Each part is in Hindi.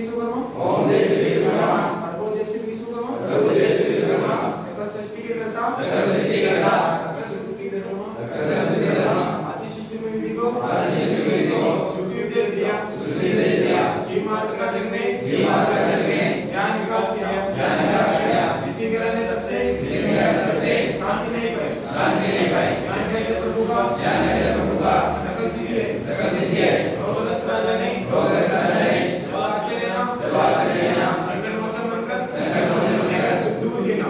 विश्वकर्मा ओम जय श्री विश्वकर्मा प्रभु जय श्री विश्वकर्मा प्रभु जय श्री विश्वकर्मा सकल सृष्टि के कर्ता सकल सृष्टि कर्ता अक्षर सृष्टि के धर्म अक्षर सृष्टि कर्ता आदि सृष्टि में विधि को आदि सृष्टि में विधि को सुधीर दे दिया जीव मात्र का जग में ज्ञान विकास किया इसी कारण तब से शांति नहीं पाई ज्ञान के प्रभु का सकल सिद्धि है रोग ग्रस्त राजा ने जब आश्चर्य लेना संकट मोचन बनकर दूर लेना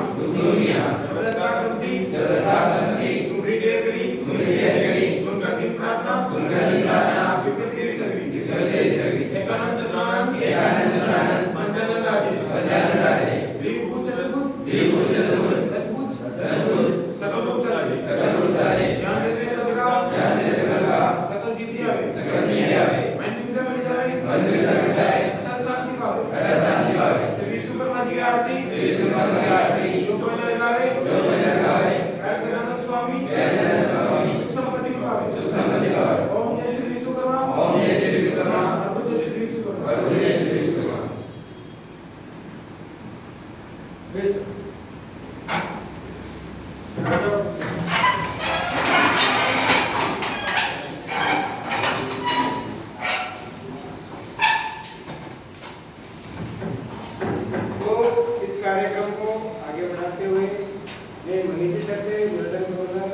जब काटती तुम हृदय करी सुनकर दिन प्रार्थना विपत्ति सगरी एकानंद चतुरानंद पंचानंद राजे विभूत चतुर्भुज दसभुज सकल रूप सारे ज्ञान देते लगा सकल सिद्धि आवे मन मिल जाए अटल शांति पावे श्री विश्वकर्मा जी की आरती जो कोई लगावे गायत्रानंद स्वामी सुख संपत्ति पावे ओम जय श्री विश्वकर्मा प्रभु जय श्री विश्वकर्मा बेस कार्यक्रम को आगे बढ़ाते हुए मैं मनीष सर से निवेदन करूँगा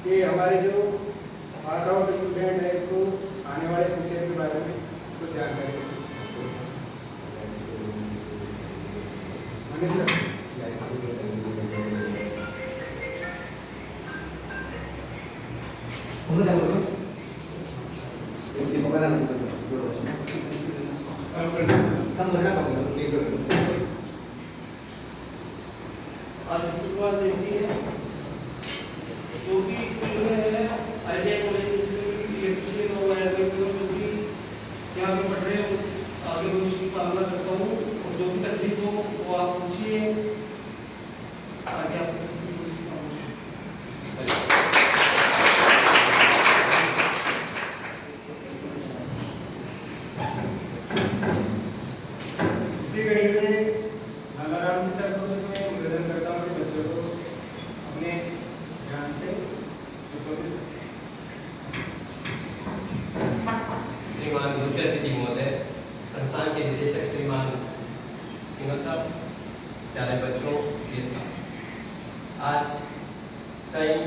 कि हमारे जो पास आउट स्टूडेंट है तो आने वाले फ्यूचर के बारे में कुछ जानकारी मनीष सर आज शुरुआत देखी है जो भी स्कूल में है आइडिया कॉलेज इलेक्ट्रिशियन और वायरमैन जो भी यहाँ पे पढ़ रहे हो आगे भविष्य की कामना करता हूँ और जो भी तकलीफ हो वो आप पूछिए आगे आप इसी घड़ी में नालाराम जी सर को मैं निवेदन करता हूँ कि बच्चों को अपने ध्यान से श्रीमान मुख्य अतिथि महोदय, संस्थान के निदेशक श्रीमान सिंघल साहब, प्यारे बच्चों, आज साइन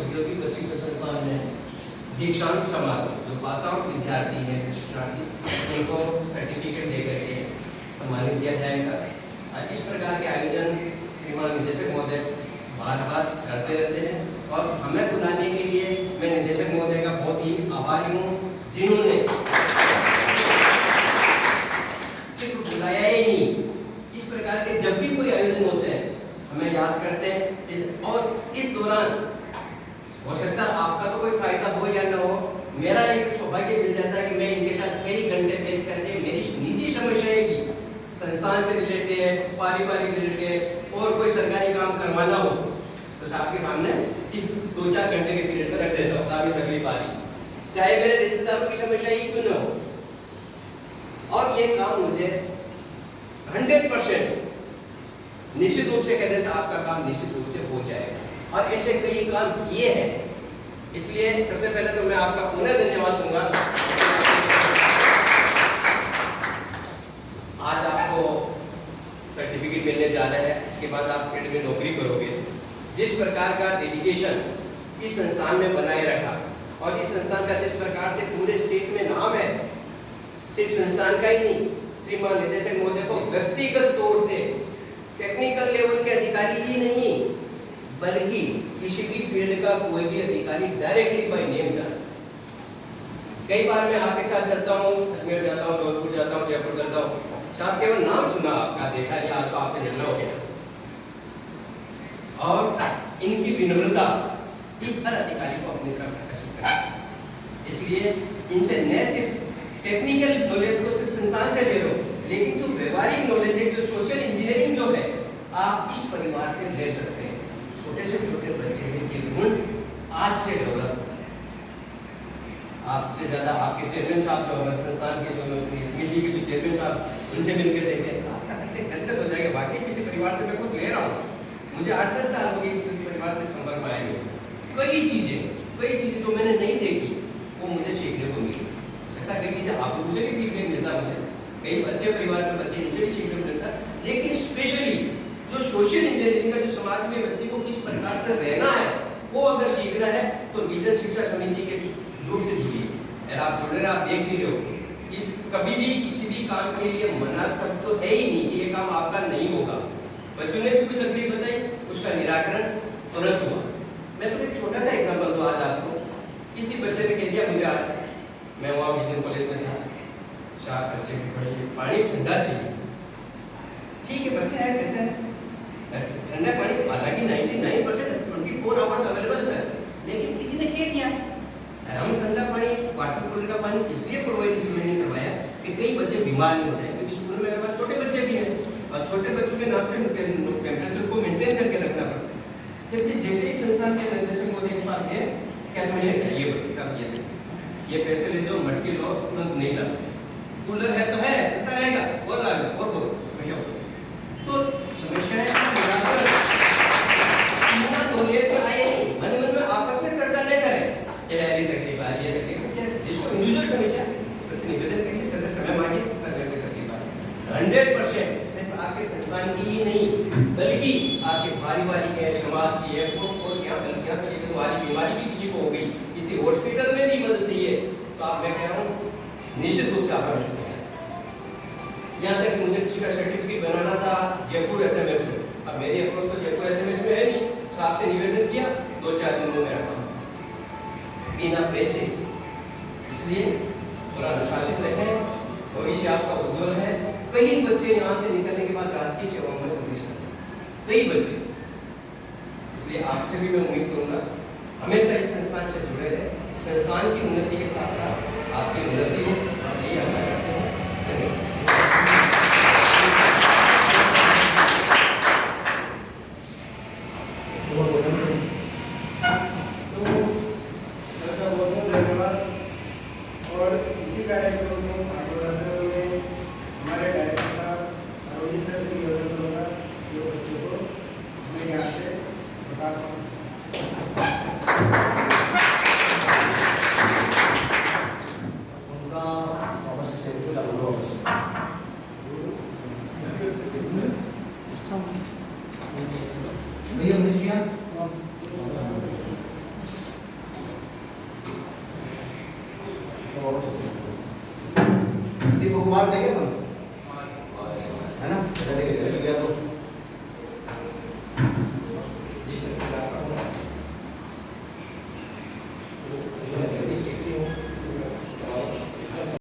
औद्योगिक प्रशिक्षण संस्थान में दीक्षांत समारोह जो पास आउट विद्यार्थी हैं शिक्षार्थी उनको सर्टिफिकेट दे करके सम्मानित किया जाएगा। और इस प्रकार के आयोजन श्रीमान निदेशक महोदय बार बार करते रहते हैं और हमें बुलाने के लिए मैं निदेशक महोदय का बहुत ही आभारी हूँ जिन्होंने सिर्फ बुलाया ही नहीं, इस प्रकार के जब भी कोई आयोजन होते हैं हमें याद करते हैं और इस दौरान हो सकता है आपका तो कोई फायदा हो या ना हो, मेरा एक सौभाग्य मिल जाता है कि मैं इनके साथ कई घंटे बैठ करके मेरी निजी समस्याएं की संस्थान से रिलेटेड पारिवारिक रिलेटेड और कोई सरकारी काम करवाना हो तो साहब के सामने इस 2-4 घंटे के पीरियड में रख देता हूँ। सारी तकलीफ आ रही चाहे मेरे रिश्तेदारों की समस्या ही क्यों ना हो, और ये काम मुझे 100% निश्चित रूप से कह देता आपका काम निश्चित रूप से हो जाएगा और ऐसे कई काम किए हैं। इसलिए सबसे पहले तो मैं आपका पुनः धन्यवाद दूंगा। आज आपको सर्टिफिकेट मिलने जा रहे हैं, इसके बाद आप फील्ड में नौकरी करोगे। जिस प्रकार का डेडिकेशन इस संस्थान में बनाए रखा और इस संस्थान का जिस प्रकार से पूरे स्टेट में नाम है, सिर्फ संस्थान का ही नहीं, श्रीमान निदेशक महोदय को व्यक्तिगत तौर से टेक्निकल लेवल के अधिकारी ही नहीं बल्कि किसी भी फील्ड का कोई भी अधिकारी डायरेक्टली बाय नेम जाना। कई बार मैं आपके साथ चलता हूँ, अजमेर जाता हूँ, जोधपुर जाता हूँ, जयपुर जाता हूँ, साहब केवल नाम सुना आपका, देखा या आज तो आपसे मिलना हो गया। और इनकी विनम्रता इस हर अधिकारी को अपनी तरफ आकर्षित करती है। इसलिए इनसे न सिर्फ टेक्निकल नॉलेज को सिर्फ संस्थान से ले लो, लेकिन जो व्यवहारिक नॉलेज है, जो सोशल इंजीनियरिंग जो है, आप इस परिवार से ले सकते हैं। छोटे से छोटे बच्चे में ये गुण आज से डेवलप आपसे ज़्यादा आपके चेयरमैन साहब जो हमारे संस्थान के जो समिति के जो चेयरमैन साहब उनसे मिलकर देखें, आपका गदगद हो जाएगा। बाकी किसी परिवार से मैं कुछ ले रहा हूँ, मुझे 8-10 साल हो गए इस परिवार से संपर्क में आए हुए। कई चीज़ें जो मैंने नहीं देखी वो मुझे सीखने को मिली। हो सकता है कई चीज़ें आप लोगों से भी फीडबैक मिलता है, मुझे कई अच्छे परिवार के बच्चे इनसे भी सीखने को मिलता है। लेकिन स्पेशली जो सोशल इंजीनियरिंग का जो समाज में व्यक्ति को किस प्रकार से रहना है वो अगर सीख रहा है तो विजन शिक्षा समिति के रूप से जुड़िए। और आप जुड़ रहे हैं, आप देख भी रहे हो कि कभी भी किसी भी काम के लिए मना शब्द तो है ही नहीं कि ये काम आपका नहीं होगा। बच्चों ने भी कोई तकलीफ बताई, उसका निराकरण तुरंत हुआ। मैं तो एक छोटा सा एग्जांपल दूं आज आपको। किसी बच्चे ने कह दिया मुझे आज, मैं वहाँ विजन कॉलेज में था, शायद बच्चे की थोड़ी पानी ठंडा चाहिए। ठीक है, बच्चे आए कहते हैं ठंडा पानी, हालांकि 99% 24 आवर्स अवेलेबल सर, लेकिन किसी ने कह दिया हम ठंडा पानी वाटर कूलर का पानी इसलिए प्रोवाइड इसमें नहीं करवाया कि कई बच्चे बीमार नहीं होते हैं, क्योंकि स्कूल में मेरे पास छोटे बच्चे भी हैं और छोटे बच्चों के नाम से टेम्परेचर को मेंटेन करके रखना पड़ता है। जबकि जैसे ही संस्थान के निर्देशक महोदय के पास गए, क्या समस्या है ये बोलिए साहब, ये पैसे ले जाओ, मटकी लो, तुरंत नहीं ला, कूलर है तो है, चलता रहेगा, और ला लो, और बोलो समस्या बोलो। तो समस्याएं का निराकरण बिना तौलिए तो आए नहीं, मन मन में आपस में चर्चा नहीं करें कि यार ये तकलीफ आ रही है, जिसको इंडिविजुअल समस्या सर से निवेदन करिए, सर से समय मांगिए, सर मेरे को तकलीफ आ रही है। 100% सिर्फ आपके संस्थान की ही नहीं बल्कि आपके पारिवारिक है, समाज की है, और यहाँ बल्कि हर क्षेत्र वाली बीमारी भी किसी को हो गई, किसी हॉस्पिटल में भी मदद चाहिए तो आप, मैं कह रहा हूँ निश्चित रूप से आप हमें सकते हैं। यहाँ तक मुझे किसी का सर्टिफिकेट बनाना था जयपुर एसएमएस में, अब मेरी अप्रोच तो जयपुर एसएमएस में है नहीं, साहब से निवेदन किया, 2-4 दिन में मेरा काम बिना पैसे। इसलिए थोड़ा अनुशासित रहें, भविष्य आपका उज्जवल है। कई बच्चे यहाँ से निकलने के बाद राजकीय सेवाओं में सर्विस करते हैं, कई बच्चे। इसलिए आपसे भी मैं उम्मीद करूँगा हमेशा इस संस्थान से जुड़े रहे, संस्थान की उन्नति के साथ साथ आपकी उन्नति हो, हम यही आशा करते हैं। धन्यवाद। और इसी कार्यक्रम को आगे बढ़ाते हुए हमारे डायरेक्टर साहब अरोजी सर से निवेदन करूँगा जो बच्चों को मैं यहाँ से बताता हूँ। उनका वापस से चेंज हो दीपक कुमार देंगे हम, है ना?